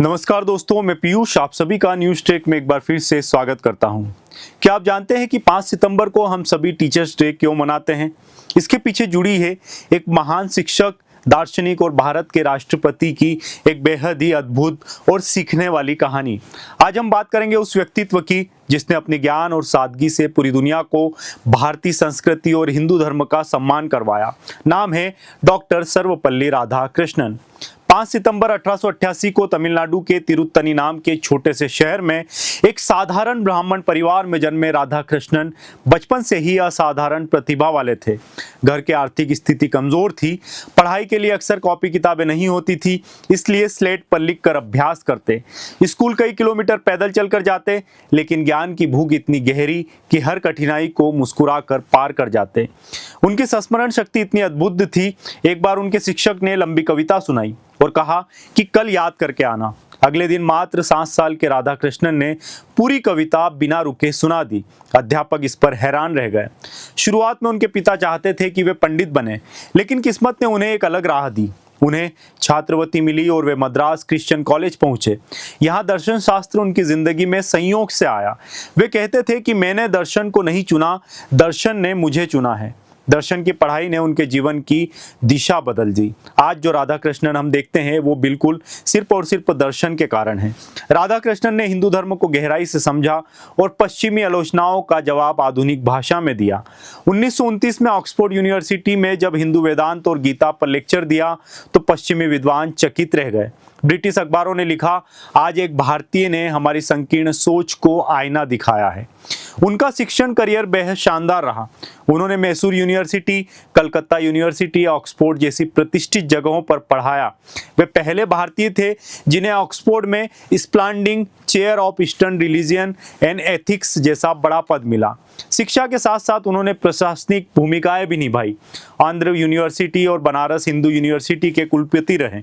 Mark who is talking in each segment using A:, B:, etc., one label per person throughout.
A: नमस्कार दोस्तों, मैं पीयूष आप सभी का न्यूज टेक में एक बार फिर से स्वागत करता हूं। क्या आप जानते हैं कि 5 सितंबर को हम सभी टीचर्स डे क्यों मनाते हैं? इसके पीछे जुड़ी है एक महान शिक्षक, दार्शनिक और भारत के राष्ट्रपति की एक बेहद ही अद्भुत और सीखने वाली कहानी। आज हम बात करेंगे उस व्यक्तित्व की जिसने अपने ज्ञान और सादगी से पूरी दुनिया को भारतीय संस्कृति और हिंदू धर्म का सम्मान करवाया। नाम है डॉक्टर सर्वपल्ली राधाकृष्णन। 5 सितंबर 1888 को तमिलनाडु के तिरुत्तनी नाम के छोटे से शहर में एक साधारण ब्राह्मण परिवार में जन्मे राधाकृष्णन बचपन से ही असाधारण प्रतिभा वाले थे। घर की आर्थिक स्थिति कमजोर थी, पढ़ाई के लिए अक्सर कॉपी किताबें नहीं होती थी, इसलिए स्लेट पर लिख कर अभ्यास करते। स्कूल कई किलोमीटर पैदल चलकर जाते, लेकिन ज्ञान की भूख इतनी गहरी कि हर कठिनाई को मुस्कुरा कर पार कर जाते। उनकी संस्मरण शक्ति इतनी अद्भुत थी, एक बार उनके शिक्षक ने लंबी कविता सुनाई और कहा कि कल याद करके आना। अगले दिन मात्र 7 साल के राधाकृष्णन ने पूरी कविता बिना रुके सुना दी। अध्यापक इस पर हैरान रह गए। शुरुआत में उनके पिता चाहते थे कि वे पंडित बने, लेकिन किस्मत ने उन्हें एक अलग राह दी। उन्हें छात्रवृत्ति मिली और वे मद्रास क्रिश्चियन कॉलेज पहुंचे। यहाँ दर्शन शास्त्र उनकी जिंदगी में संयोग से आया। वे कहते थे कि मैंने दर्शन को नहीं चुना, दर्शन ने मुझे चुना है। दर्शन की पढ़ाई ने उनके जीवन की दिशा बदल दी। आज जो राधाकृष्णन हम देखते हैं वो बिल्कुल सिर्फ और सिर्फ दर्शन के कारण है। राधाकृष्णन ने हिंदू धर्म को गहराई से समझा और पश्चिमी आलोचनाओं का जवाब आधुनिक भाषा में दिया। 1929 में ऑक्सफोर्ड यूनिवर्सिटी में जब हिंदू वेदांत और गीता पर लेक्चर दिया तो पश्चिमी विद्वान चकित रह गए। ब्रिटिश अखबारों ने लिखा, आज एक भारतीय ने हमारी संकीर्ण सोच को आईना दिखाया है। उनका शिक्षण करियर बेहद शानदार रहा। उन्होंने Mysore university, Calcutta university, Oxford जैसी प्रतिष्ठित जगहों पर पढ़ाया। वे पहले भारतीय थे जिन्हें ऑक्सफोर्ड में Spalding chair of eastern religion and ethics जैसा बड़ा पद मिला। शिक्षा के साथ साथ उन्होंने प्रशासनिक भूमिकाएं भी निभाई। आंध्र यूनिवर्सिटी और बनारस हिंदू यूनिवर्सिटी के कुलपति रहे।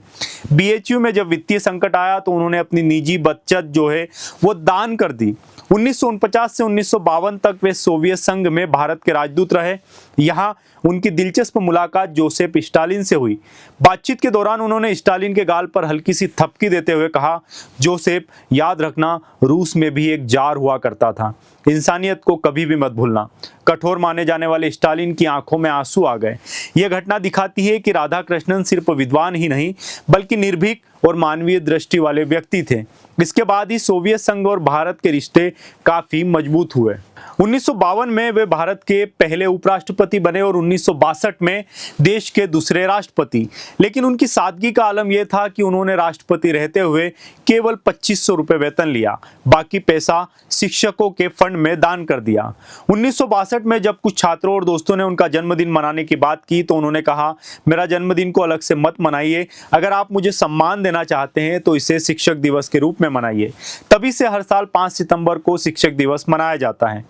A: बीएचयू में जब वित्तीय संकट आया तो उन्होंने अपनी निजी बचत जो है वो दान कर दी। 1949 से 1952 तक वे सोवियत संघ में भारत के राजदूत रहे। यहाँ उनकी दिलचस्प मुलाकात जोसेफ स्टालिन से हुई। बातचीत के दौरान उन्होंने स्टालिन के गाल पर हल्की सी थपकी देते हुए कहा, जोसेफ याद रखना, रूस में भी एक जार हुआ करता था, इंसानियत को कभी भी मत भूलना। कठोर माने जाने वाले स्टालिन की आंखों में आंसू आ गए। यह घटना दिखाती है कि राधाकृष्णन सिर्फ विद्वान ही नहीं बल्कि निर्भीक और मानवीय दृष्टि वाले व्यक्ति थे। इसके बाद ही सोवियत संघ और भारत के रिश्ते काफी मजबूत हुए। 1952 में वे भारत के पहले उपराष्ट्रपति बने और 1962 में देश के दूसरे राष्ट्रपति। लेकिन उनकी सादगी का आलम यह था कि उन्होंने राष्ट्रपति रहते हुए केवल 2500 रुपए वेतन लिया, बाकी पैसा शिक्षकों के फंड में दान कर दिया। 1962 में जब कुछ छात्रों और दोस्तों ने उनका जन्मदिन मनाने की बात की तो उन्होंने कहा, मेरा जन्मदिन को अलग से मत मनाइए, अगर आप मुझे सम्मान देना चाहते हैं तो इसे शिक्षक दिवस के रूप में मनाइए। तभी से हर साल 5 सितंबर को शिक्षक दिवस मनाया जाता है।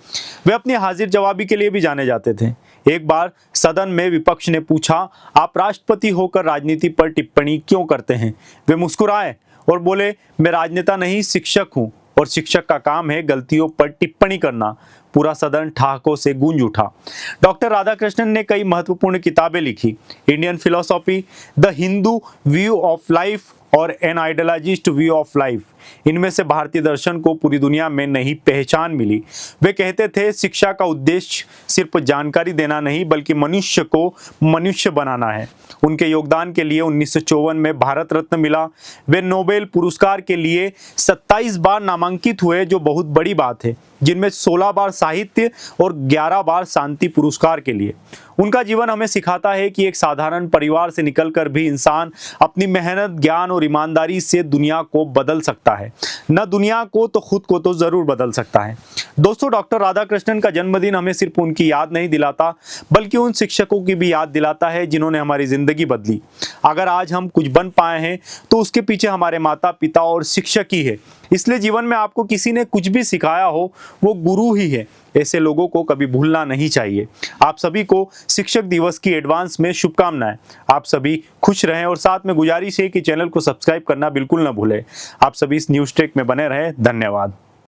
A: वे अपनी हाजिर जवाबी के लिए भी जाने जाते थे। एक बार सदन में विपक्ष ने पूछा, आप राष्ट्रपति होकर राजनीति पर टिप्पणी क्यों करते हैं? वे मुस्कुराए और बोले, मैं राजनेता नहीं शिक्षक हूं और शिक्षक का काम है गलतियों पर टिप्पणी करना। पूरा सदन ठहाकों से गूंज उठा। डॉक्टर राधाकृष्णन ने कई महत्वपूर्ण किताबें लिखी। Indian philosophy, the Hindu view of life और an ideologist view of life. इनमें से भारतीय दर्शन को पूरी दुनिया में नई पहचान मिली। वे कहते थे, शिक्षा का उद्देश्य सिर्फ जानकारी देना नहीं बल्कि मनुष्य को मनुष्य बनाना है। उनके योगदान के लिए 1954 में भारत रत्न मिला। वे नोबेल पुरस्कार के लिए 27 बार नामांकित हुए, जो बहुत बड़ी बात है, जिनमें 16 बार साहित्य और 11 बार शांति पुरस्कार के लिए। उनका जीवन हमें सिखाता है कि एक साधारण परिवार से निकलकर भी इंसान अपनी मेहनत, ज्ञान और ईमानदारी से दुनिया को बदल सकता है। न दुनिया को तो खुद को तो जरूर बदल सकता है। दोस्तों, डॉक्टर राधाकृष्णन का जन्मदिन हमें सिर्फ उनकी याद नहीं दिलाता बल्कि उन शिक्षकों की भी याद दिलाता है जिन्होंने हमारी जिंदगी बदली। अगर आज हम कुछ बन पाए हैं तो उसके पीछे हमारे माता पिता और शिक्षक ही है। इसलिए जीवन में आपको किसी ने कुछ भी सिखाया हो वो गुरु ही है। ऐसे लोगों को कभी भूलना नहीं चाहिए। आप सभी को शिक्षक दिवस की एडवांस में शुभकामनाएं। आप सभी खुश रहें और साथ में गुजारिश है कि चैनल को सब्सक्राइब करना बिल्कुल न भूलें। आप सभी इस न्यूज़ टेक में बने रहें। धन्यवाद।